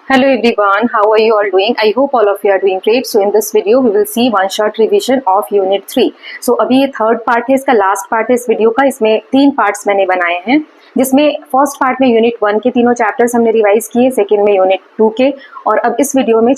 Hello everyone, how are you all doing? I hope all of you are doing great. So in this video we will see one short revision of unit 3. So अभी ये third part है, इसका last part है इस video का. इसमें 3 parts मैंने बनाए हैं, जिसमें फर्स्ट पार्ट में यूनिट 1 के तीनों चैप्टर्स हमने रिवाइज किए, सेकंड में यूनिट 2 के, और अब इस वीडियो में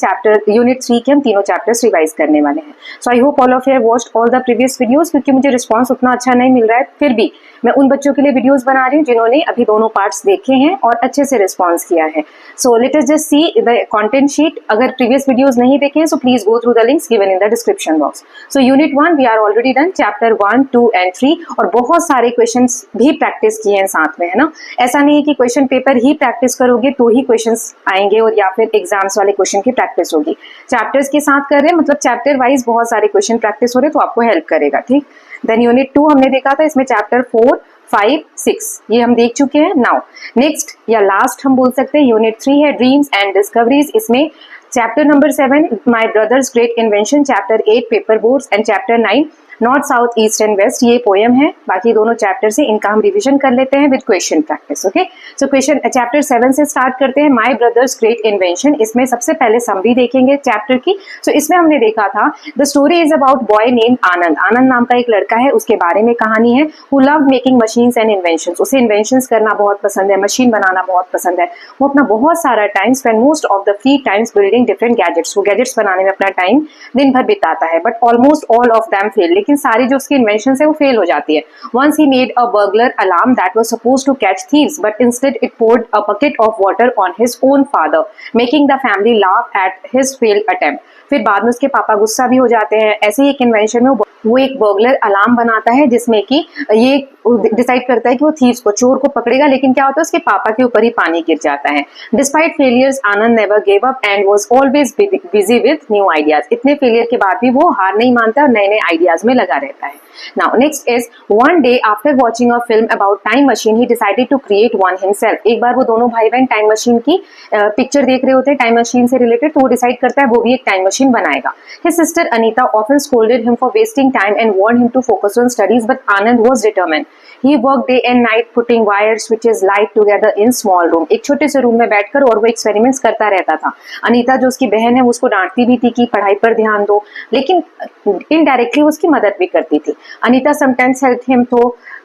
यूनिट 3 के हम तीनों चैप्टर्स रिवाइज करने वाले हैं. So I hope all of you have watched all the previous videos. क्योंकि मुझे रिस्पॉन्स उतना अच्छा नहीं मिल रहा है, फिर भी मैं उन बच्चों के लिए वीडियोस बना रही हूँ जिन्होंने अभी दोनों पार्ट्स देखे हैं और अच्छे से रिस्पॉन्स किया है. So let us just see the content sheet. अगर प्रीवियस वीडियोस नहीं देखे हैं so please go through the links given in the description box. So unit 1 we are already done, chapter 1, 2 and 3, और बहुत सारे क्वेश्चंस भी प्रैक्टिस किए हैं साथ में, है ना. ऐसा नहीं है कि क्वेश्चन पेपर ही प्रैक्टिस करोगे तो ही क्वेश्चंस आएंगे और या फिर एग्जाम्स वाले क्वेश्चन की प्रैक्टिस होगी. चैप्टर्स के साथ कर रहे हैं, मतलब चैप्टर वाइज बहुत सारे क्वेश्चन प्रैक्टिस हो रहे हैं, तो आपको हेल्प करेगा. ठीक. देन यूनिट 2 हमने देखा था, इसमें चैप्टर 4, 5, 6 ये हम देख चुके हैं. नाउ नेक्स्ट या लास्ट हम बोल सकते हैं यूनिट 3 है, ड्रीम्स एंड डिस्कवरीज. इसमें chapter number 7 my brother's great invention, chapter 8 paper boats, and chapter 9 north south east and west, ये पोएम है. बाकी दोनों चैप्टर से इनका हम रिवीजन कर लेते हैं with question practice. Okay, so question chapter 7 से स्टार्ट करते हैं, माय ब्रदर्स ग्रेट इन्वेंशन. इसमें सबसे पहले समरी देखेंगे चैप्टर की. सो इसमें हमने देखा था the story is about boy name Anand. Anand नाम का एक लड़का है, उसके बारे में कहानी है. Who love making machines and inventions. उसे इन्वेंशंस करना बहुत पसंद है, मशीन बनाना बहुत पसंद है. वो अपना बहुत सारा time spend most of the free times building different gadgets. वो गैजेट्स बनाने में अपना टाइम दिन भर बिताता है, but almost all of them fail. लेकिन सारी जो उसकी इन्वेंशन है वो फेल हो जाती है. Once he made a burglar alarm that was supposed to catch thieves, but instead it poured a bucket of water on his own father, making the family laugh at his failed attempt. फिर बाद में उसके पापा गुस्सा भी हो जाते हैं. ऐसे ही एक इन्वेंशन में वो एक बर्गलर अलार्म बनाता है, जिसमें कि ये डिसाइड करता है कि वो थीव्स को, चोर को पकड़ेगा, लेकिन क्या होता है उसके पापा के ऊपर ही पानी गिर जाता है. Despite failures Anand never gave up and was always busy with new ideas. इतने फेलियर के बाद भी वो हार नहीं मानता और नए नए आइडियाज में लगा रहता है. Now next is one day after watching a film about time machine he decided to create one himself. एक बार वो दोनों भाई बहन टाइम मशीन की पिक्चर देख रहे होते हैं, टाइम मशीन से रिलेटेड, तो वो डिसाइड करता है वो भी एक टाइम मशीन बनाएगा. His sister Anita often scolded him for wasting time and warned him to focus on studies, but Anand was determined. He worked day and night putting wire switches light together in small room. एक छोटे से room में बैठकर और वो experiments करता रहता था. अनीता जो उसकी बहन है वो उसको डांटती भी थी कि पढ़ाई पर ध्यान दो, लेकिन इनडायरेक्टली उसकी मदद भी करती थी. अनीता समटाइम्स हेल्प हिम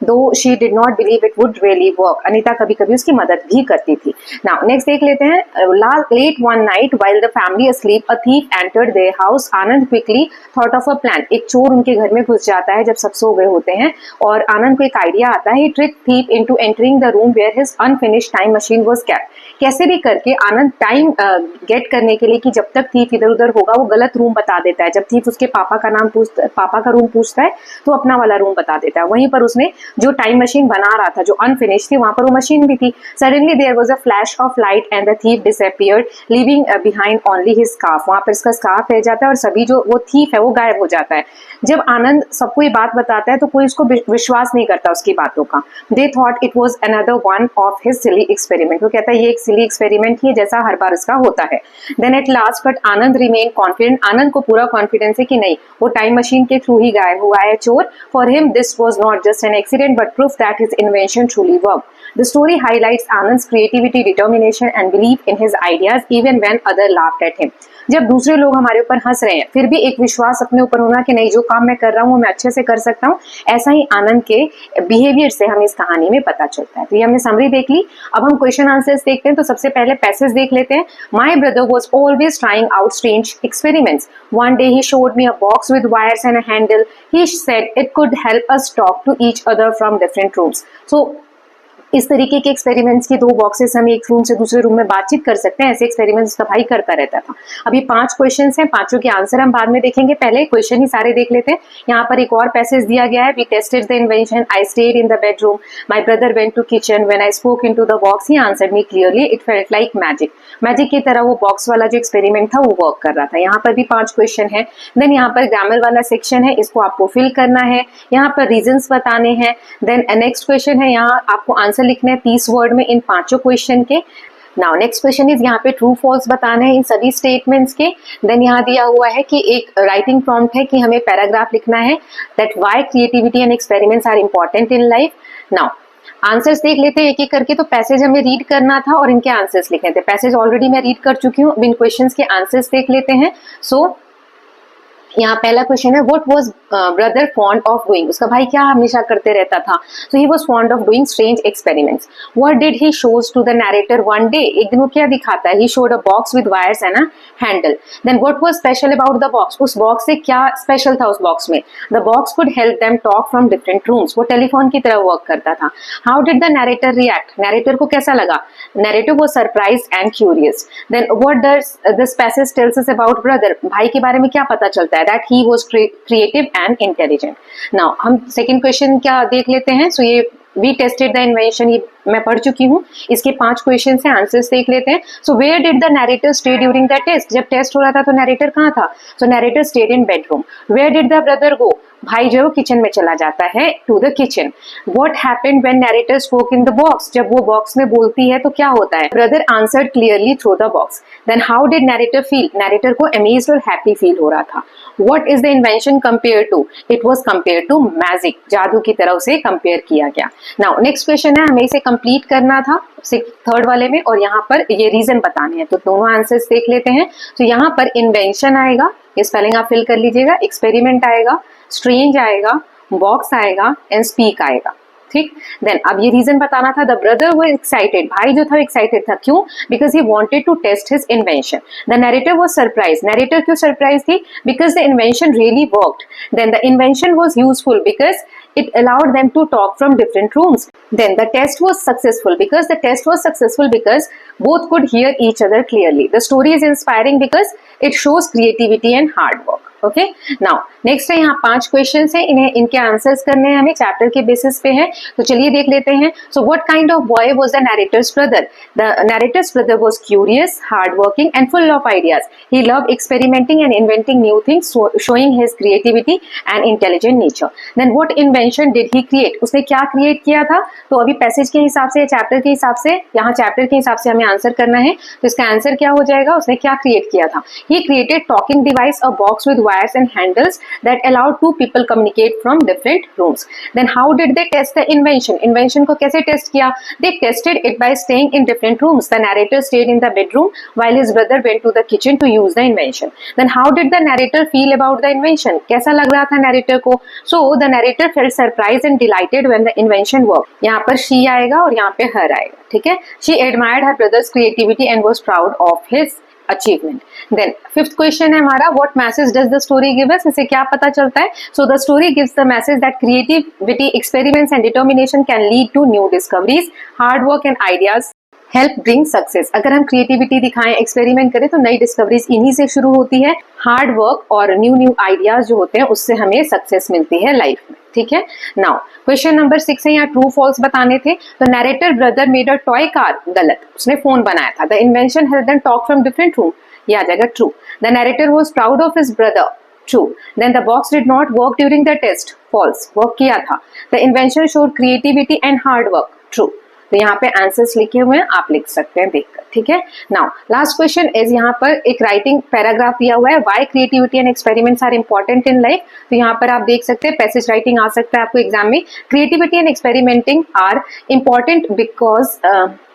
दो she did not believe it would really work. Anita कभी कभी उसकी मदद भी करती थी. नाउ नेक्स्ट देख लेते हैं. Let one night while the family asleep, a thief entered their house. Anand quickly thought of a plan. एक चोर उनके घर में घुस जाता है जब सब सो गए होते हैं, और आनंद को एक आइडिया आता है. He tricked thief into entering the room where his unfinished time machine was kept. कैसे भी करके आनंद टाइम गेट करने के लिए कि जब तक थीफ इधर उधर होगा वो गलत रूम बता देता है. जब थीफ उसके पापा का रूम पूछता है तो अपना वाला रूम बता देता है. वहीं पर उसने जो टाइम मशीन बना रहा था, जो अनफिनिश थी, वहां पर वो मशीन भी थी. Suddenly there was a flash of light and the thief disappeared leaving behind only his scarf. वहां पर इसका स्कार्फ रह जाता है और सभी जो वो थीफ है वो गायब हो जाता है. जब आनंद सबको ये बात बताता है तो कोई उसको विश्वास नहीं करता उसकी बातों का. They thought it was another one of his silly experiment. वो कहता है ये एक सिली एक्सपेरिमेंट ही है जैसा हर बार इसका होता है. Then at last but Anand remain confident. Anand को पूरा कॉन्फिडेंस है कि नहीं, वो टाइम मशीन के थ्रू ही गायब हुआ है चोर. For him this was not just an accident but proof that his invention truly work. The story highlights Anand's creativity, determination and belief in his ideas even when others laughed at him. जब दूसरे लोग हमारे ऊपर हंस रहे हैं फिर भी एक विश्वास अपने ऊपर होना कि नहीं, जो काम मैं कर रहा हूँ वो मैं अच्छे से कर सकता हूँ. ऐसा ही आनंद के बिहेवियर से हमें इस कहानी में पता चलता है. तो ये हमने समरी देख ली. अब हम क्वेश्चन आंसर्स देखते हैं. तो सबसे पहले पैसेज देख लेते हैं. My brother was always trying out strange experiments. One day he showed me a box with wires and a handle. He said it could help us talk to each other from different rooms. So इस तरीके के experiments की 2 boxes हम एक room से दूसरे room में बातचीत कर सकते हैं. ऐसे एक्सपेरिमेंट्स का भाई करता रहता था. अभी 5 क्वेश्चंस हैं, 5 के आंसर हम बाद में देखेंगे. पहले क्वेश्चन ही सारे देख लेते हैं. यहाँ पर एक और पैसेज दिया गया है. We tested the invention, I stayed in the bedroom, my brother went to kitchen, when I spoke into the box he answered me clearly, it felt like magic. Magic की तरह वो बॉक्स वाला जो experiment था वो work कर रहा था. यहाँ पर भी 5 क्वेश्चन है. देन यहाँ पर ग्रामर वाला सेक्शन है, इसको आपको फिल करना है. यहाँ पर रीजंस बताने हैं. देन नेक्स्ट क्वेश्चन है, यहाँ आपको आंसर लिखने हैं 30 वर्ड में इन 5 क्वेश्चन के. नाउ नेक्स्ट क्वेश्चन इज यहाँ पे ट्रू फॉल्स बताना है इन सभी स्टेटमेंट्स के. देन यहाँ दिया हुआ है कि एक राइटिंग प्रॉम्प्ट है कि हमें पैराग्राफ लिखना है that why creativity and experiments are important in life. Now answers देख लेते हैं एक एक करके। तो पैसेज हमें रीड करना था और इनके आंसर्स लिखने थे। पैसेज ऑलरेडी मैं रीड कर चुकी हूँ, अब इन क्वेश्चंस के आंसर्स देख लेते हैं। सो यहाँ पहला क्वेश्चन है, what was brother fond of doing, उसका भाई क्या हमेशा करते रहता था। So he was fond of doing strange experiments. What did he shows to the narrator one day, एक दिन वो क्या दिखाता है, he showed a box with wires and a handle. Then what was special about the box, उस box से क्या special था उस बॉक्स में। The box could help them talk from different rooms, वो टेलीफोन की तरह वर्क करता था। How did the narrator react, narrator को कैसा लगा, narrator was surprised and curious. Then what does this passage tells us about brother, भाई के बारे में क्या पता चलता है, that he was creative and intelligent. Now हम सेकंड क्वेश्चन क्या देख लेते हैं। सो ये वी टेस्टेड द इन्वेंशन, ये मैं पढ़ चुकी हूँ, इसके 5 क्वेश्चन से आंसर्स देख लेते हैं। So where did the narrator stay during the test, जब टेस्ट हो रहा था तो नरेटर कहाँ था। So narrator stayed in bedroom. Where did the brother go, भाई जो किचन में चला जाता है, to the kitchen. What happened when narrator spoke in the box, जब वो बॉक्स में बोलती है तो क्या होता है, brother answered clearly through the box. Then how did narrator feel, narrator को अमेज्ड और हैप्पी फील हो रहा था। What is the invention compared to? It was compared to magic, जादू की तरह उसे कंपेयर किया गया। Now next question है, हमें इसे कंप्लीट करना था थर्ड वाले में, और यहाँ पर ये रीजन बताने हैं। तो दोनों आंसर्स देख लेते हैं। तो यहाँ पर इन्वेंशन आएगा, ये स्पेलिंग आप फिल कर लीजिएगा, एक्सपेरिमेंट आएगा, स्ट्रेंज आएगा, बॉक्स आएगा एंड स्पीक आएगा, ठीक। देन अब ये रीजन बताना था, द ब्रदर वर एक्साइटेड, भाई जो था एक्साइटेड था, क्यों, because he wanted to test his invention. The narrator was surprise, narrator क्यों सरप्राइज थी, because the invention really worked. Then the invention was useful because it allowed them to talk from different rooms. Then the test was successful because both could hear each other clearly. The story is inspiring because it shows creativity and hard work. Okay, now next है, यहाँ 5 question है, इन्हें इनके answers करने हैं, हमें chapter के basis पे है। तो चलिए देख लेते हैं। So what kind of boy was the narrator's brother, the narrator's brother was curious, hard working and full of ideas. He loved experimenting and inventing new things, showing his creativity and intelligent nature. Then what invention did he create, उसने क्या create किया था। तो अभी passage के हिसाब से, chapter के हिसाब से, यहाँ चैप्टर के हिसाब से हमें आंसर करना है। तो इसका आंसर क्या हो जाएगा, उसने क्या क्रिएट किया था। He created talking device, a box with wires and handles that allowed 2 people communicate from different rooms. Then how did they test the invention? Invention को कैसे टेस्ट किया? They tested it by staying in different rooms. The narrator stayed in the bedroom while his brother went to the kitchen to use the invention. Then how did the narrator feel about the invention? कैसा लग रहा था narrator को? So the narrator felt surprised and delighted when the invention worked. यहाँ पर she आएगा और यहाँ पे her आएगा, ठीक है। She admired her brother's creativity and was proud of his achievement. Then fifth question है हमारा, what message does the story give us, इसे क्या पता चलता है। So the story gives the message that creativity, experiments and determination can lead to new discoveries, hard work and ideas help bring success. अगर हम creativity दिखाएं, experiment करें तो नई डिस्कवरीज इन्हीं से शुरू होती है। हार्ड वर्क और न्यू आइडियाज जो होते हैं उससे हमें सक्सेस मिलती है लाइफ में, ठीक है। नाउ क्वेश्चन नंबर 6 है, यहाँ ट्रू फॉल्स बताने थे। तो narrator brother made a toy car, गलत, उसने फोन बनाया था। The invention help them talk from different room, ये आ जाएगा true. The narrator was proud of his brother, true. Then the box did not work during the test, false, work किया था। The invention showed creativity and hard work, true. तो यहाँ पे answers लिखे हुए हैं, आप लिख सकते हैं देखकर, ठीक है। नाउ लास्ट क्वेश्चन इज, यहाँ पर एक राइटिंग पैराग्राफ दिया हुआ है, why creativity and experiments are important in life. तो यहाँ पर आप देख सकते हैं, पैसेज राइटिंग आ सकता है आपको एग्जाम में। Creativity and experimenting are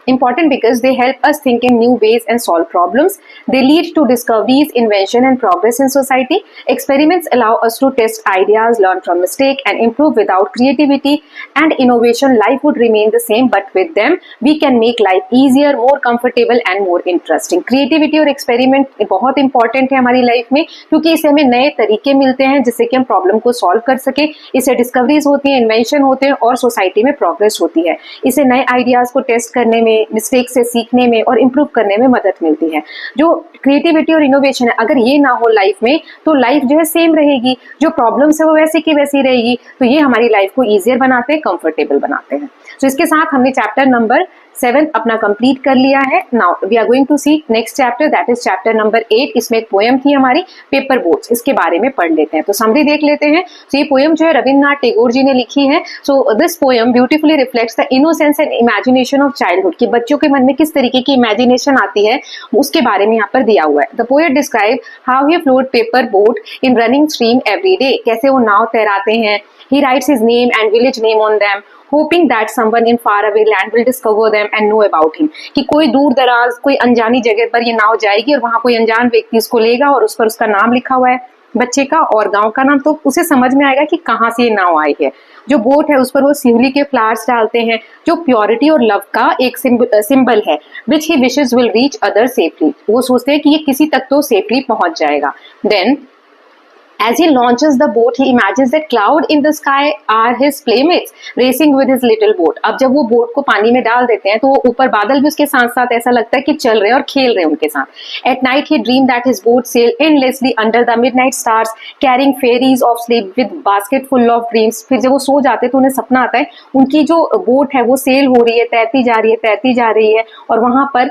important because they help us think in new ways and solve problems. They lead to discoveries, invention and progress in society. Experiments allow us to test ideas, learn from mistake and improve. Without creativity and innovation, life would remain the same, but with them we can make life easier, more comfortable and more interesting. Creativity और experiment बहुत important है हमारी life में, क्योंकि इससे हमें नए तरीके मिलते हैं जिससे कि हम प्रॉब्लम को सॉल्व कर सके। इससे डिस्कवरीज होती हैं, इन्वेंशन होते हैं और सोसाइटी में प्रोग्रेस होती है। इससे नए आइडियाज को टेस्ट करने में, मिस्टेक से सीखने में और इम्प्रूव करने में मदद मिलती है। जो क्रिएटिविटी और इनोवेशन है, अगर ये ना हो लाइफ में तो लाइफ जो है सेम रहेगी, जो प्रॉब्लम्स है वो वैसे की वैसी रहेगी। तो ये हमारी लाइफ को ईजियर बनाते हैं, कंफर्टेबल बनाते हैं। तो इसके साथ हमने चैप्टर नंबर 7 अपना कंप्लीट कर लिया है। Now we are going to see next chapter, that is chapter number 8। इसमें एक पोएम थी हमारी, पेपर बोट्स, इसके बारे में पढ़ लेते हैं। तो समरी देख लेते हैं। तो ये पोएम जो है रविन्द्रनाथ टैगोर जी ने लिखी है। So this poem beautifully reflects the innocence and imagination of childhood, कि बच्चों के मन में किस तरीके की इमेजिनेशन आती है उसके बारे में यहाँ पर दिया हुआ है। The poet describe how he float paper boat in running stream every day, कैसे वो नाव तैराते हैं। He writes his name and village name on them. Hoping that someone in far away land will discover them and no about him, कि कोई दूर दराज कोई अनजानी जगह पर ये नाव जाएगी और वहां कोई अनजान व्यक्ति इसको लेगा और उस पर उसका नाम लिखा हुआ है बच्चे का और गांव का नाम, तो उसे समझ में आएगा कि कहाँ से ये नाव आई है। जो बोट है उस पर वो सिवली के फ्लावर्स डालते हैं जो प्योरिटी और लव का एक सिंबल है, which he wishes will reach other safely, वो सोचते हैं कि ये किसी तक तो सेफली पहुंच जाएगा। Then as he launches the boat he imagines that cloud in the sky are his playmates racing with his little boat। अब जब वो बोट को पानी में डाल देते हैं तो ऊपर बादल भी उसके साथ साथ ऐसा लगता है कि चल रहे हैं और खेल रहे हैं उनके साथ। At night he dreamed that his boat sailed endlessly under the midnight stars carrying fairies of sleep with basket full of dreams। फिर जब वो सो जाते तो उन्हें सपना आता है उनकी जो बोट है वो सेल हो रही है, तैरती जा रही है और वहां पर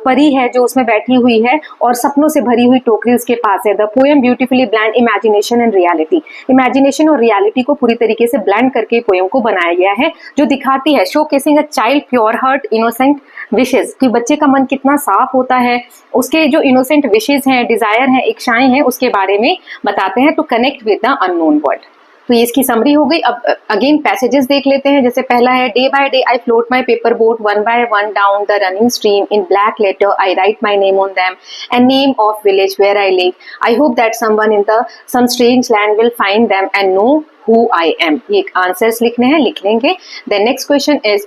परी है जो उसमें बैठी हुई है और सपनों से भरी हुई टोकरी उसके पास है। The poem beautifully blend imagination and reality, imagination और रियलिटी को पूरी तरीके से ब्लेंड करके पोएम को बनाया गया है, जो दिखाती है show casing a child pure heart innocent wishes, कि बच्चे का मन कितना साफ होता है, उसके जो इनोसेंट विशेज हैं, डिजायर हैं, इच्छाएं हैं, उसके बारे में बताते हैं to connect with the unknown world. तो ये इसकी समरी हो गई। अब अगेन पैसेजेस देख लेते हैं। जैसे पहला है, day by day I float my paper boat one by one down the running stream in black letter I write my name on them and name of village where I live I hope that someone in the some strange land will find them and know who I am। ये answers लिखने हैं, लिख लेंगे। The next question is,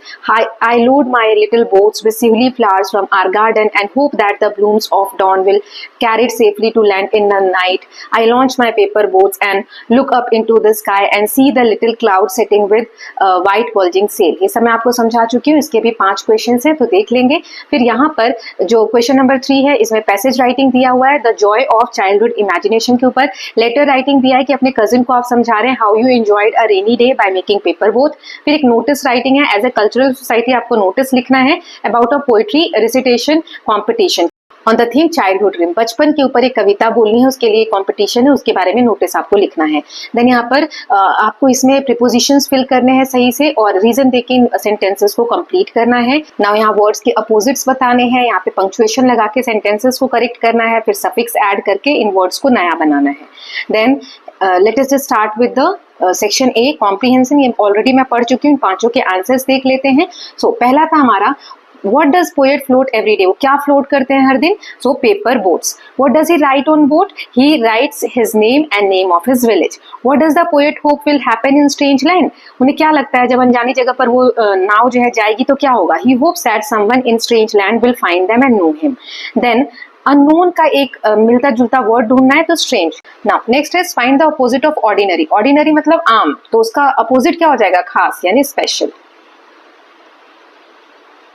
I load my little boats with sivli flowers from our garden and hope that the blooms of dawn will carry it safely to land in the night। I launch my paper boats and look up into the sky and see the little cloud setting with white bulging sail। ये सब मैं आपको समझा चुकी हूँ, इसके भी 5 question हैं तो देख लेंगे। फिर यहाँ पर जो क्वेश्चन नंबर 3 है इसमें पैसेज राइटिंग दिया हुआ है the Joy of childhood imagination के ऊपर। लेटर राइटिंग दिया है कि अपने कजिन को आप समझा रहे हैं how you enjoyed a rainy day by making paper boat। फिर एक नोटिस राइटिंग है, एज ए कल्चरल सोसाइटी आपको नोटिस लिखना है about a poetry recitation competition on the theme childhood dream, बचपन के ऊपर एक कविता बोलनी है, उसके लिए कॉम्पिटिशन है, उसके बारे में नोटिस आपको लिखना है। देन यहाँ पर आपको इसमें प्रीपोजिशंस फिल करने हैं सही से और रीजन देके इन सेंटेंसेस को कंप्लीट करना है। नाउ यहाँ वर्ड्स के अपोजिट्स बताने हैं, यहाँ पे पंक्चुएशन लगा के सेंटेंसेस को करेक्ट करना है, फिर सफिक्स ऐड करके इन वर्ड्स को नया बनाना है। Then let us just start with the section A comprehension. ये ऑलरेडी मैं पढ़ चुकी हूँ, पांचों के आंसर्स देख लेते हैं। सो पहला था हमारा What does poet float every day? वो क्या फ्लोट करते हैं हर दिन? So paper boats. What does he write on boat? He writes his name and name of his village. What does the poet hope will happen in strange land? उन्हें क्या लगता है जब अनजानी जगह पर वो नाव जो है जाएगी तो क्या होगा? He hopes that someone in strange land will find them and know him. Then unknown का एक मिलता जुलता वर्ड ढूंढना है तो strange. Now next is find the opposite of ordinary. Ordinary मतलब आम, तो उसका अपोजिट क्या हो जाएगा? खास यानी स्पेशल।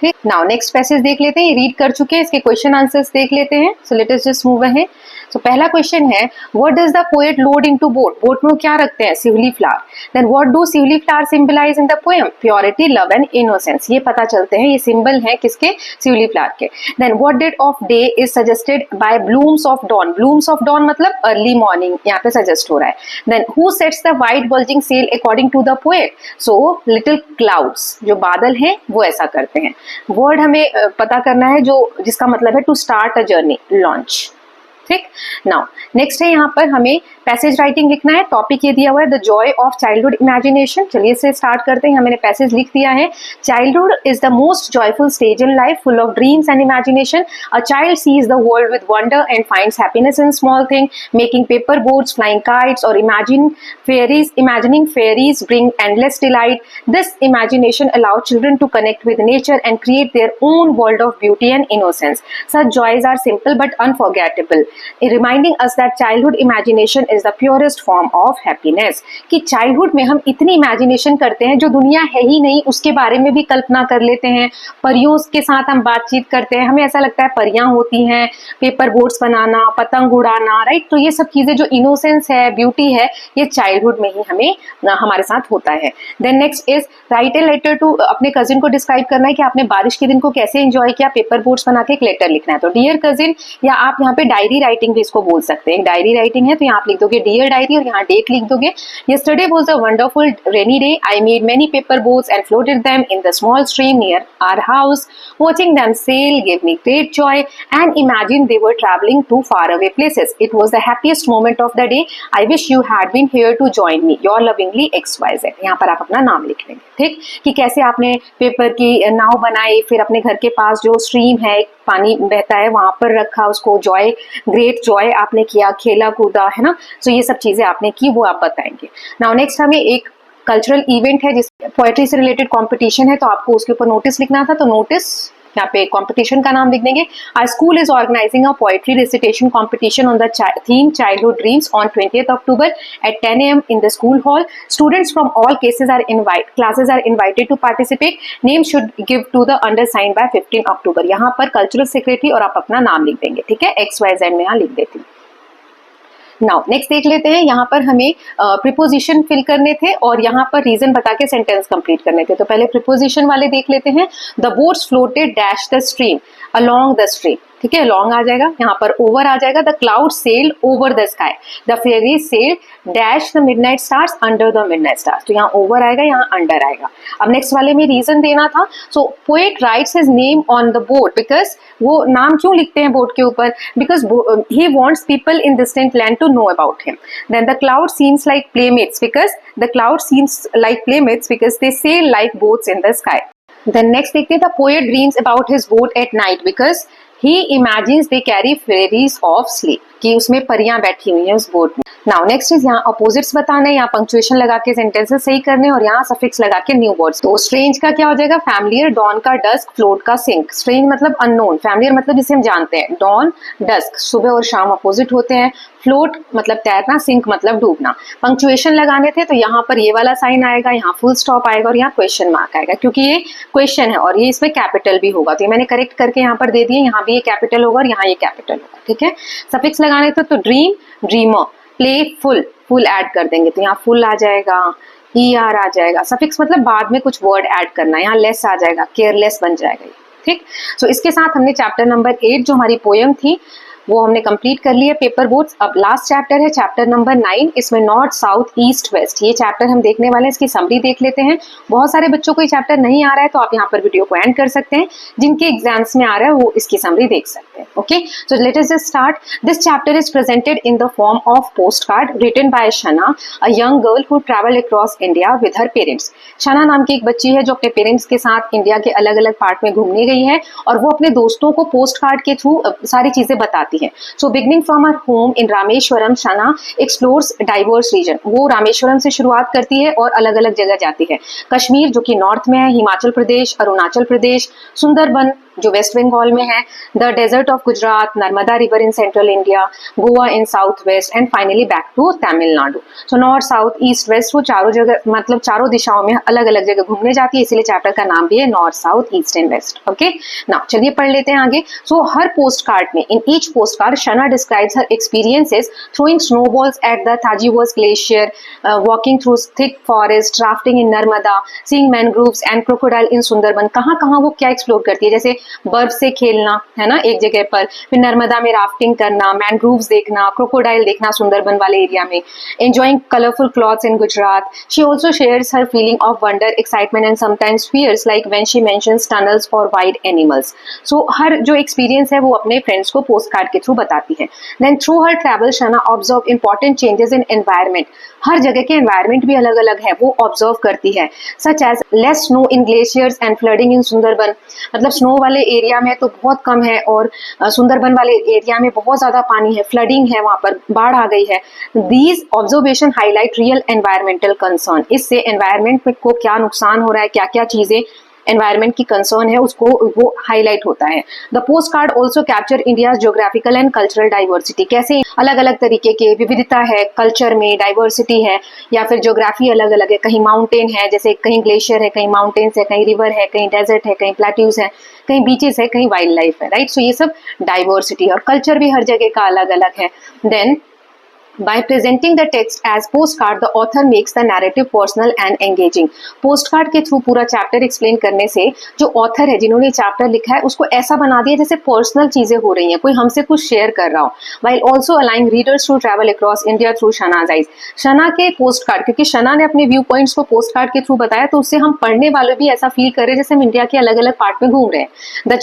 ठीक, नाउ नेक्स्ट पैसेज देख लेते हैं, रीड कर चुके हैं, इसके क्वेश्चन आंसर्स देख लेते हैं। So let us just move ahead. So पहला क्वेश्चन है, what does the poet load into boat? Boat में क्या रखते हैं? Shiuli flower. Then what do shiuli flower symbolize in the poem? Purity, love and innocence. ये पता चलते हैं, ये सिंबल है किसके? सिवली फ्लावर के। Then what date of day is suggested by blooms of dawn? Blooms of dawn मतलब अर्ली मॉर्निंग यहाँ पे सजेस्ट हो रहा है। Then who sets the white bulging sail according to the poet? So little clouds, जो बादल हैं वो ऐसा करते हैं। वर्ड हमें पता करना है जो जिसका मतलब है to start a journey, launch. ठीक, नाउ नेक्स्ट है यहाँ पर हमें पैसेज राइटिंग लिखना है। टॉपिक ये दिया हुआ है the Joy of childhood imagination. चलिए इससे स्टार्ट करते हैं। मैंने पैसेज लिख दिया है, childhood is the most joyful stage in life full of dreams and imagination. A child sees the world with wonder and finds happiness in small thing, making paper boats, flying kites और imagining fairies bring endless delight. This imagination allows children to connect with nature and create their own world of beauty and innocence. Such joys are simple but unforgettable, reminding us that childhood imagination is the purest form of happiness। कि childhood में हम इतनी imagination करते हैं, जो दुनिया है ही नहीं उसके बारे में भी कल्पना कर लेते हैं। परियों के साथ हम बातचीत करते हैं, हमें ऐसा लगता है परियां होती हैं, पेपर बोट्स बनाना, पतंग उड़ाना, राइट। तो ये सब चीजें जो इनोसेंस है, ब्यूटी है, ये चाइल्डहुड में ही हमें हमारे साथ होता है। Then next is write a letter to, अपने कजिन को डिस्क्राइब करना है कि आपने बारिश के दिन को कैसे एंजॉय किया, पेपर बोट्स बना के एक लेटर लिखना है। तो डियर कजिन, या आप यहाँ पे डायरी राइटिंग भी इसको बोल सकते हैं। डायरी राइटिंग है तो यहाँ आप लिख दोगे डियर डायरी और यहाँ डेट लिख दोगे। Yesterday was a wonderful rainy day. I made many paper boats and floated them in the small stream near our house. Watching them sail gave me great joy and imagine they were traveling to faraway places. It was the happiest moment of the day. I wish you had been here to join me. Your lovingly XYZ. यहाँ पर आप अपना नाम लिख लेंगे, ठीक, कि कैसे आपने पेपर की नाव बनाई, फिर अपने घर के पास जो स्ट्रीम है, पानी बहता है, वहां पर रखा, उसको जॉय, ग्रेट जॉय आपने किया, खेला कूदा, है ना। सो ये सब चीजें आपने की, वो आप बताएंगे। नाउ नेक्स्ट हमें एक कल्चरल इवेंट है जिस पोएट्री से रिलेटेड कंपटीशन है, तो आपको उसके ऊपर नोटिस लिखना था। तो नोटिस यहाँ पे कंपटीशन का नाम लिख देंगे। Our school is organizing a poetry recitation competition on the theme childhood dreams on 20th October at 10 a.m. in the school hall. Students from all classes are invited to participate. Names should give to the undersigned by 15 October. यहाँ पर cultural secretary और आप अपना नाम लिख देंगे, ठीक है। XYZ में यहाँ लिख देती हूँ। नाउ नेक्स्ट देख लेते हैं। यहाँ पर हमें प्रीपोजिशन फिल करने थे और यहाँ पर रीजन बता के सेंटेंस कंप्लीट करने थे। तो पहले प्रीपोजिशन वाले देख लेते हैं। The boats floated dash the stream along the stream, ठीक है, अलोंग आ जाएगा, यहाँ पर ओवर आ जाएगा। The cloud sailed over the sky, the fairy sailed dash the midnight stars under the midnight stars. तो यहाँ ओवर आएगा, यहाँ अंडर आएगा। अब नेक्स्ट वाले में रीजन देना था। So poet writes his name on the boat, because वो नाम क्यों लिखते हैं बोट के ऊपर, because he wants people in distant land to know about him. Then the cloud seems like playmates, because the cloud seems like playmates because they sail like boats in the sky. Then next देखते हैं। The poet dreams about his boat at night because he imagines they carry fairies of sleep, कि उसमें परियां बैठी हुई हैं उस boat में। नाउ नेक्स्ट इज यहाँ अपोजिट्स बताने, यहाँ पंक्चुएशन लगा के सेंटेंसेस सही करने और यहाँ सफिक्स लगा के न्यू वर्ड्स। तो स्ट्रेंज का क्या हो जाएगा, फैमिलियर, डॉन का डस्क, फ्लोट का सिंक। स्ट्रेंज मतलब अननोन, फैमिलियर मतलब जिसे हम जानते हैं, डॉन डस्क सुबह और शाम अपोजिट होते हैं, फ्लोट मतलब तैरना, सिंक मतलब डूबना। पंक्चुएशन लगाने थे तो यहाँ पर ये वाला साइन आएगा, यहाँ फुल स्टॉप आएगा और यहाँ क्वेश्चन मार्क आएगा, क्योंकि ये क्वेश्चन है और ये इसमें कैपिटल भी होगा। तो ये मैंने करेक्ट करके यहाँ पर दे दिए, यहाँ भी ये कैपिटल होगा और यहाँ ये कैपिटल होगा, ठीक है। सफिक्स लगाने थे तो dream, dreamer, play, full, full add कर देंगे तो यहाँ फुल आ जाएगा, ER आ जाएगा। सफिक्स मतलब बाद में कुछ वर्ड ऐड करना, यहाँ लेस आ जाएगा, केयरलेस बन जाएगा, ठीक। सो इसके साथ हमने चैप्टर नंबर 8 जो हमारी पोएम थी वो हमने कंप्लीट कर लिया, पेपर बोट्स। अब लास्ट चैप्टर है चैप्टर नंबर 9, इसमें नॉर्थ, साउथ, ईस्ट, वेस्ट, ये चैप्टर हम देखने वाले हैं। इसकी समरी देख लेते हैं। बहुत सारे बच्चों को ये चैप्टर नहीं आ रहा है तो आप यहाँ पर वीडियो को एंड कर सकते हैं, जिनके एग्जाम्स में आ रहा है वो इसकी समरी देख सकते हैं। Okay, so let us just start. This chapter is presented in the form of post card written by Shana, a young girl who travel across India with her parents. Shana नाम की एक बच्ची है जो अपने पेरेंट्स के साथ इंडिया के अलग अलग पार्ट में घूमने गई है और वो अपने दोस्तों को पोस्ट कार्ड के थ्रू सारी चीजें बताती है। So beginning from her home in Rameswaram, Shana explores diverse region. वो रामेश्वरम से शुरुआत करती है और अलग अलग जगह जाती है। कश्मीर जो कि नॉर्थ में है, हिमाचल प्रदेश, अरुणाचल प्रदेश, सुंदरबन जो वेस्ट बंगाल में है, the desert of Gujarat, Narmada river in central India, Goa in south west and finally back to Tamil Nadu. So north, south, east, west, वो चारों जगह मतलब चारों दिशाओं में अलग अलग जगह घूमने जाती है, इसीलिए चैप्टर का नाम भी है north, south, east and west. Okay, now चलिए पढ़ लेते हैं आगे। सो हर पोस्ट कार्ड में, in each post card शना describes her experiences throwing snowballs at the Thajivas glacier, walking through thick forest, rafting in Narmada, seeing mangroves and crocodile in Sundarban। कहाँ कहाँ वो क्या एक्सप्लोर करती है, जैसे बर्फ से खेलना है ना एक जगह पर, फिर नर्मदा में राफ्टिंग करना, मैनग्रोव्स देखना, क्रोकोडाइल देखना सुंदरबन वाले एरिया में, enjoying colorful clothes in Gujarat। She also shares her feeling of wonder, excitement and sometimes fears like when she mentions tunnels or wild animals। So हर जो एक्सपीरियंस है वो अपने फ्रेंड्स को पोस्ट कार्ड के through बताती है। Then through her travel Shana observe important changes in environment। हर जगह के एनवायरमेंट भी अलग अलग है, वो ऑब्जर्व करती है। Such as less snow in glaciers and flooding in Sundarban, मतलब स्नो वाले एरिया में तो बहुत कम है और सुंदरबन वाले एरिया में बहुत ज्यादा पानी है, फ्लडिंग है, वहां पर बाढ़ आ गई है। These observation highlight real environmental concern. इससे एनवायरमेंट को क्या नुकसान हो रहा है, क्या क्या चीजें एनवायरमेंट की कंसर्न है उसको वो हाईलाइट होता है। The post card also capture India's geographical and cultural diversity. कैसे अलग अलग तरीके के विविधता है, कल्चर में डाइवर्सिटी है या फिर ज्योग्राफी अलग अलग है, कहीं माउंटेन है, जैसे कहीं ग्लेशियर है, कहीं माउंटेन्स है, कहीं रिवर है, कहीं डेजर्ट है, कहीं प्लेट्यूज है, कहीं बीचेस है, कहीं वाइल्ड लाइफ है, राइट। सो ये सब डाइवर्सिटी और कल्चर भी हर जगह का अलग अलग है। Then By presenting the text as postcard, the author makes the narrative personal and engaging. Postcard के थ्रू पूरा चैप्टर एक्सप्लेन करने से जो ऑथर है, जिन्होंने चैप्टर लिखा है, उसको ऐसा बना दिया जैसे पर्सनल चीजें हो रही हैं, कोई हमसे कुछ शेयर कर रहा हो. While also allowing readers to travel across India through Shana's eyes. शना के पोस्ट कार्ड, क्योंकि शना ने अपने व्यू पॉइंट्स को पोस्ट कार्ड के थ्रू बताया, तो उससे हम पढ़ने वाले भी ऐसा फील कर रहे हैं जैसे हम इंडिया के अलग अलग पार्ट में घूम रहे हैं. The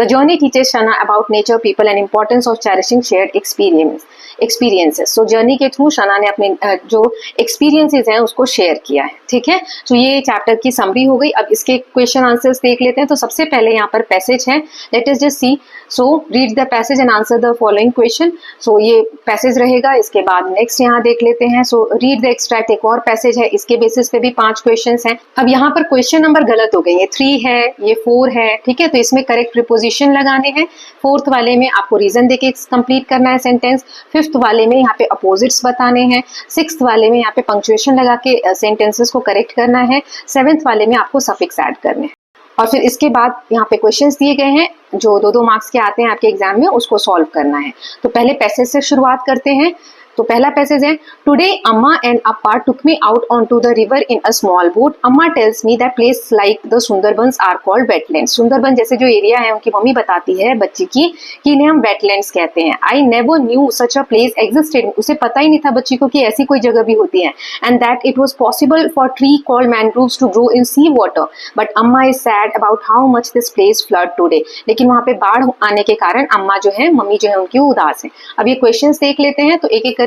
journey teaches Shana about nature, people and importance of cherishing shared experiences. So journey के थ्रू शना ने अपने जो एक्सपीरियंसेस हैं उसको शेयर किया है. ठीक है, तो ये चैप्टर की समरी हो गई. अब इसके क्वेश्चन आंसर्स देख लेते हैं. तो सबसे पहले यहाँ पर पैसेज है, let us just see. So read the passage and answer the following question. So ये पैसेज रहेगा. इसके बाद नेक्स्ट यहाँ देख लेते हैं. सो रीड द एक्सट्रैक्ट, एक और पैसेज है, इसके बेसिस पे भी 5 क्वेश्चन हैं. अब यहाँ पर क्वेश्चन नंबर गलत हो गए, ये 3 है, ये 4 है. ठीक है, तो इसमें करेक्ट प्रीपोजिशन लगाने हैं. 4th वाले में आपको रीजन देके कंप्लीट करना है सेंटेंस. 5th वाले में यहाँ पे अपोजिट्स बताने हैं. 6th वाले में यहाँ पे पंक्चुएशन लगा के सेंटेंसेस को करेक्ट करना है. 7th वाले में आपको सफिक्स ऐड करने हैं. और फिर इसके बाद यहाँ पे क्वेश्चंस दिए गए हैं जो 2-2 मार्क्स के आते हैं आपके एग्जाम में, उसको सॉल्व करना है. तो पहले पैसेज से शुरुआत करते हैं. तो पहला पैसेज है, today amma and appa took me out on to the river in a small boat. Amma tells me that place like the Sundarbans are called wetlands. Sundarban जैसे जो एरिया है, उनकी मम्मी बताती है बच्ची की कि इन्हें हम वेटलैंड्स कहते हैं. I never knew such a place existed. उसे पता ही नहीं था बच्ची को कि ऐसी कोई जगह भी होती है. And that it was possible for tree called mangroves to grow in sea water. But amma is sad about how much this place flood today. लेकिन वहां पे बाढ़ आने के कारण अम्मा जो है, मम्मी जो है, उनकी उदास है. अब ये क्वेश्चन देख लेते हैं. तो एक एक करके.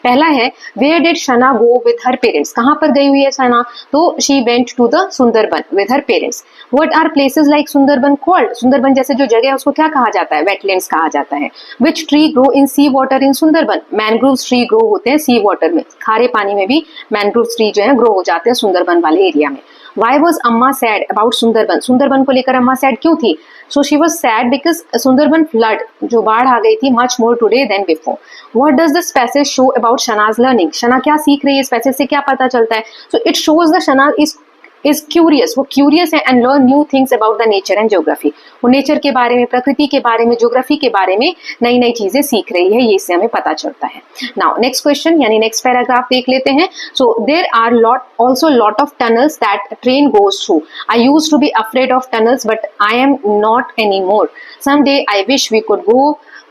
पहला है, where did Shana go with her parents. कहां पर गई हुई है शना? तो she went to the Sundarban with her parents. What are places like Sundarban called. Sundarban जैसे जो जगह है उसको क्या कहा जाता है? वेटलैंड्स कहा जाता है. Which tree grow in sea water in Sundarban. Mangrove tree grow होते हैं सी वाटर में, खारे पानी में भी मैनग्रोव ट्री जो है ग्रो हो जाते हैं सुंदरबन वाले एरिया में. Why was अम्मा सैड अबाउट सुंदरबन. सुंदरबन को लेकर अम्मा सैड क्यों थी? So she was sad because Sundarban flood, जो बाढ़ आ गई थी, much more today than before. What does this passage show about Shana's learning. शना क्या सीख रही है? इस पैसेज से क्या पता चलता है? So it shows the Shana is curious. वो क्यूरियस है and learn new things about the nature and geography. वो नेचर के बारे में, प्रकृति के बारे में, ज्योग्राफी के बारे में नई नई चीजें सीख रही है. ये इससे हमें पता चलता है. नाउ नेक्स्ट क्वेश्चन यानी नेक्स्ट पैराग्राफ देख लेते हैं. So there are also lot of tunnels that train goes through. I used to be afraid of tunnels but I am not anymore. Someday I wish we could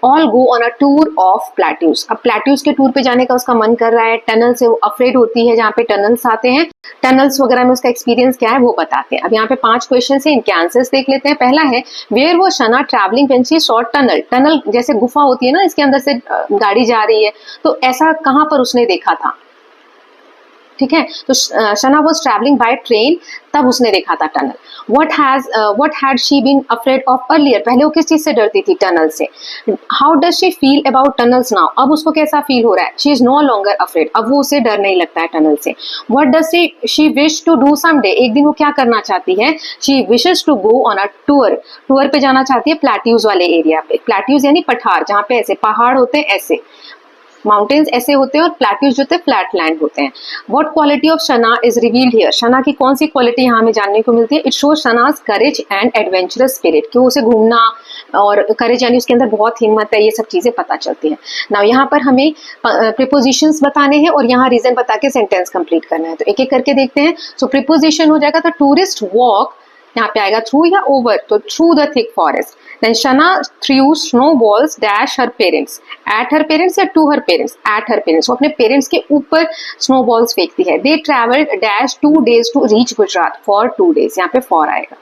all go on a tour of plateaus. अब plateaus के tour पे जाने का उसका मन कर रहा है. टनल से वो अफ्रेड होती है जहाँ पे टनल्स आते हैं. टनल्स वगैरह में उसका एक्सपीरियंस क्या है वो बताते हैं. अब यहाँ पे 5 क्वेश्चन है, इनके आंसर्स देख लेते हैं. पहला है, वेयर वो Shana traveling when she saw tunnel. Tunnel जैसे गुफा होती है ना, इसके अंदर से गाड़ी जा रही है, तो ऐसा कहाँ पर उसने देखा था. ठीक है, तो शना वॉज ट्रैवलिंग बाय ट्रेन, तब उसने देखा था tunnel. what had she been afraid of earlier. पहले वो किस चीज से डरती थी? टनल से. how does she feel about tunnels now. अब उसको कैसा फील हो रहा है? she is no longer afraid. अब वो उसे डर नहीं लगता है टनल से. what does she wish to do someday. एक दिन वो क्या करना चाहती है? she wishes to go on a tour. Tour पे जाना चाहती है प्लेट्यूज वाले एरिया पे. प्लेट्यूज यानी पठार, जहाँ पे ऐसे पहाड़ होते हैं, ऐसे माउंटेन्स ऐसे होते हैं, और प्लेट्यूज जो होते हैं फ्लैट लैंड होते हैं. What quality of Shana is revealed here. Shana की कौन सी क्वालिटी यहाँ हमें जानने को मिलती है? It shows Shahnaz courage and adventurous spirit. कि उसे घूमना और करेज यानी उसके अंदर बहुत हिम्मत है, ये सब चीजें पता चलती हैं. नाउ यहाँ पर हमें प्रीपोजिशंस बताने हैं और यहाँ रीजन बता के सेंटेंस कंप्लीट करना है. तो एक एक करके देखते हैं. सो प्रीपोजिशन हो जाएगा, तो टूरिस्ट वॉक यहाँ पे आएगा थ्रू या ओवर, तो through the thick forest. Then Shana threw snowballs dash her parents. At her parents या to her parents? At her parents. वो अपने पेरेंट्स के ऊपर snowballs फेंकती है. They traveled dash 2 days to reach Gujarat for 2 days. यहाँ पे for आएगा.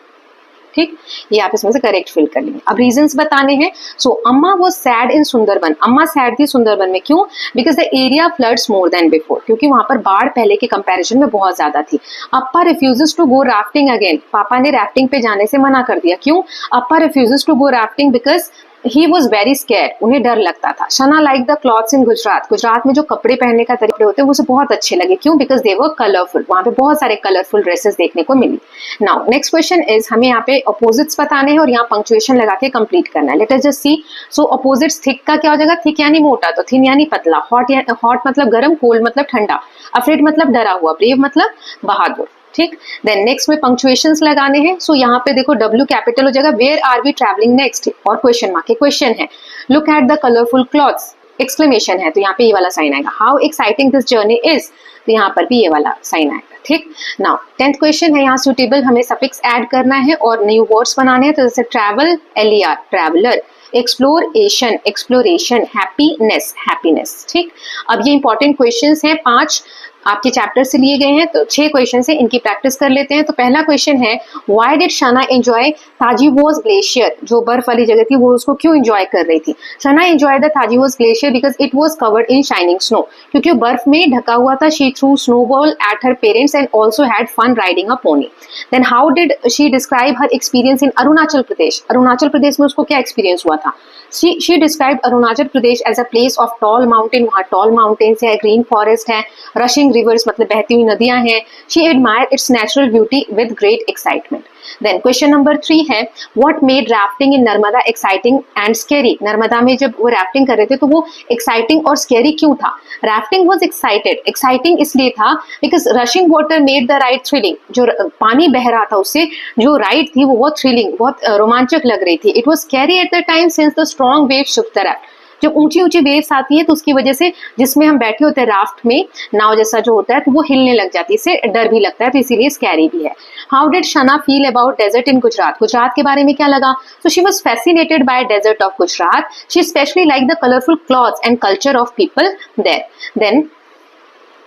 ठीक, ये आप इसमें से करेक्ट फिल कर लेंगे. अब रीजंस बताने हैं. सो अम्मा वाज सैड इन सुंदरबन. अम्मा सैड थी सुंदरबन में, क्यों? Because the area floods more than before. क्योंकि वहां पर बाढ़ पहले के कंपैरिजन में बहुत ज्यादा थी. Appa refuses to go rafting again. पापा ने राफ्टिंग पे जाने से मना कर दिया. क्यों? Appa refuses to go rafting because he was very scared. उन्हें डर लगता था. Shana like the clothes in Gujarat. Gujarat में जो कपड़े पहनने का तरीके होते हैं वो उसे बहुत अच्छे लगे. क्यों? Because they were colourful. वहां पे बहुत सारे कलरफुल ड्रेसेस देखने को मिली. नाउ नेक्स्ट क्वेश्चन इज, हमें यहाँ पे अपोजिट्स बताने हैं और यहाँ पंक्चुएशन लगा के कंप्लीट करना है. Let us just see. So opposites, thick का क्या हो जाएगा? थिक यानी मोटा, तो थिन यानी पतला. हॉट मतलब गर्म, कोल्ड मतलब ठंडा, अफ्रेड मतलब डरा हुआ, ब्रेव मतलब बहादुर. ठीक, देन नेक्स्ट में पंक्चुएशंस लगाने हैं. सो यहाँ पे देखो W कैपिटल हो जाएगा. Where are we travelling next, और क्वेश्चन मार्क के क्वेश्चन है. Look at the colourful clothes. Exclamation है तो यहाँ पे ये वाला साइन आएगा। How exciting this journey is, तो यहाँ पर भी ये वाला साइन आएगा। ठीक, नाउ 10th क्वेश्चन है, यहाँ सुटेबल हमें सफिक्स ऐड करना है और न्यू वर्ड्स बनाने हैं। तो जैसे travel, LER traveller, exploration, exploration, happiness, happiness. ठीक, अब ये इंपॉर्टेंट क्वेश्चंस हैं, 5 आपके चैप्टर से लिए गए हैं, तो 6 क्वेश्चन है, इनकी प्रैक्टिस कर लेते हैं। तो पहला क्वेश्चन है, why did Shana enjoy Tajiwas glacier, जो बर्फ वाली जगह थी वो उसको क्यों एंजॉय कर रही थी। Shana enjoy the Tajiwas glacier because it was covered in shining snow, क्योंकि बर्फ में ढका हुआ था। She threw snowball at her parents and also had fun riding a pony. Then how did she describe her experience in Arunachal Pradesh, Arunachal Pradesh में उसको क्या experience हुआ था। She describe Arunachal Pradesh as a place of tall mountain, वहाँ टॉल माउंटेन्स है, green forest है, rushing rivers मतलब बहती हुई नदियां हैं। She admire its natural beauty with great excitement. Then question number 3 है, what made rafting in Narmada exciting and scary, Narmada में जब वो राफ्टिंग कर रहे थे तो वो एक्साइटिंग और स्केरी क्यों था। राफ्टिंग वाज एक्साइटेड, एक्साइटिंग इसलिए था because rushing water made the ride thrilling, जो पानी बह रहा था उससे जो राइड थी वो बहुत थ्रिलिंग, बहुत रोमांचक लग रही थी। It was scary at the time since the strong wave shook the raft, जब ऊंची ऊंची वेव्स आती है तो उसकी वजह से जिसमें हम बैठे होते हैं राफ्ट में, नाव जैसा जो होता है, तो वो हिलने लग जाती है, इससे डर भी लगता है, तो इसीलिए स्कैरी भी है। How did Shana feel about desert in Gujarat, Gujarat के बारे में क्या लगा। तो she was fascinated by desert of Gujarat, she specially like the colourful clothes and culture of people there. Then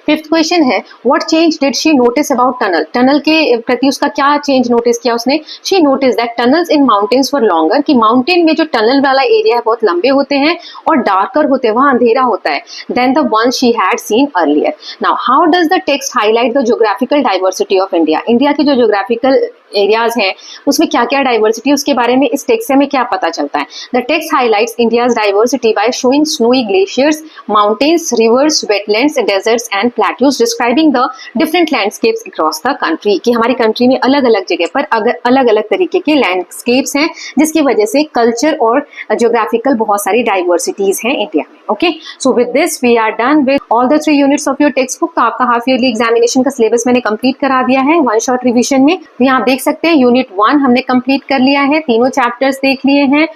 5th question है, what change did she notice about tunnel, tunnel के प्रति उसका क्या चेंज नोटिस किया उसने। She notice that tunnels in mountains were longer, कि mountain में जो टनल वाला एरिया है बहुत लंबे होते हैं और डार्कर होते हैं, वहां अंधेरा होता है, then the one she had seen earlier. Now how does the text highlight the geographical diversity of India, India की जो ज्योग्राफिकल एरियाज हैं उसमें क्या क्या डाइवर्सिटी, उसके बारे में इस टेक्स्ट से हमें क्या पता चलता है। The text highlights India's diversity by showing snowy glaciers, mountains, rivers, wetlands, deserts and plateaus, describing the different landscapes across the country, कि हमारी कंट्री में अलग अलग जगह पर अलग अलग तरीके के लैंडस्केप्स हैं, जिसकी वजह से कल्चर और ज्योग्राफिकल बहुत सारी डाइवर्सिटीज हैं इंडिया में। Okay, so with this we are done with all the 3 units of your textbook. तो आपका हाफ ईयरली एग्जामिनेशन का सिलेबस मैंने कंप्लीट करा दिया है वन शॉट रिविजन में। तो यहाँ आप देख सकते हैं यूनिट 1 हमने कंप्लीट कर लिया है, तीनों चैप्टर्स देख लिए हैं।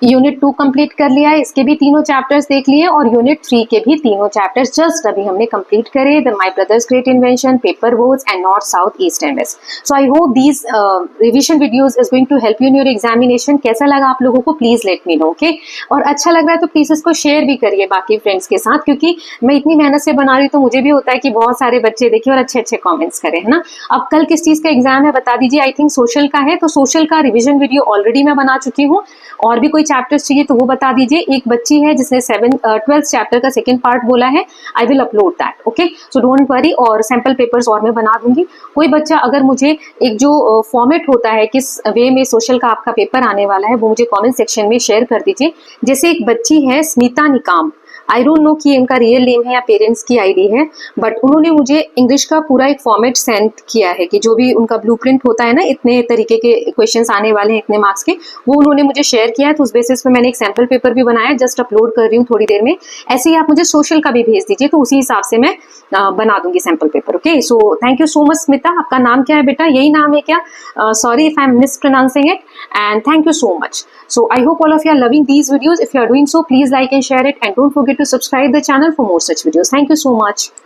यूनिट 2 कंप्लीट कर लिया है, इसके भी तीनों चैप्टर्स देख लिए, और यूनिट 3 के भी तीनों चैप्टर्स जस्ट अभी हमने कंप्लीट करे, the my brother's great invention, paper boats and north, south, east and west. So I hope these revision videos is going to help you in your examination. कैसा लगा आप लोगों को please let me know, okay. और अच्छा लग रहा है तो प्लीज इसको शेयर भी करिए बाकी फ्रेंड्स के साथ, क्योंकि मैं इतनी मेहनत से बना रही हूँ तो मुझे भी होता है कि बहुत सारे बच्चे देखें और अच्छे अच्छे कॉमेंट्स करें, है ना। अब कल किस चीज का एग्जाम है बता दीजिए, आई थिंक सोशल का है, तो सोशल का रिविजन वीडियो ऑलरेडी मैं बना चुकी हूँ, और भी कोई चैप्टर्स चाहिए तो वो बता दीजिए। एक बच्ची है जिसने 12th चैप्टर का सेकंड पार्ट बोला है, I will upload that, okay, so don't worry. और सैंपल पेपर्स और मैं बना दूंगी। कोई बच्चा अगर मुझे एक जो फॉर्मेट होता है किस वे में सोशल का आपका पेपर आने वाला है वो मुझे कमेंट सेक्शन में शेयर कर दीजिए। जैसे एक बच्ची है स्मिता निकाम, आई डोंट नो कि उनका रियल नेम है या पेरेंट्स की आईडी है, बट उन्होंने मुझे इंग्लिश का पूरा एक फॉर्मेट सेंड किया है कि जो भी उनका ब्लूप्रिंट होता है ना, इतने तरीके के क्वेश्चंस आने वाले हैं इतने मार्क्स के, वो उन्होंने मुझे शेयर किया है। तो उस बेसिस पे मैंने एक सैंपल पेपर भी बनाया, जस्ट अपलोड कर रही हूँ थोड़ी देर में। ऐसे ही आप मुझे सोशल का भी भेज दीजिए तो उसी हिसाब से मैं बना दूंगी sample paper, okay. So thank you so much Smita. आपका नाम क्या है बेटा, यही नाम है क्या? Sorry if I am mispronouncing it, and thank you so much. So I hope all of you are loving these videos. If you are doing so, please like and share it, and don't forget to subscribe the channel for more such videos. Thank you so much.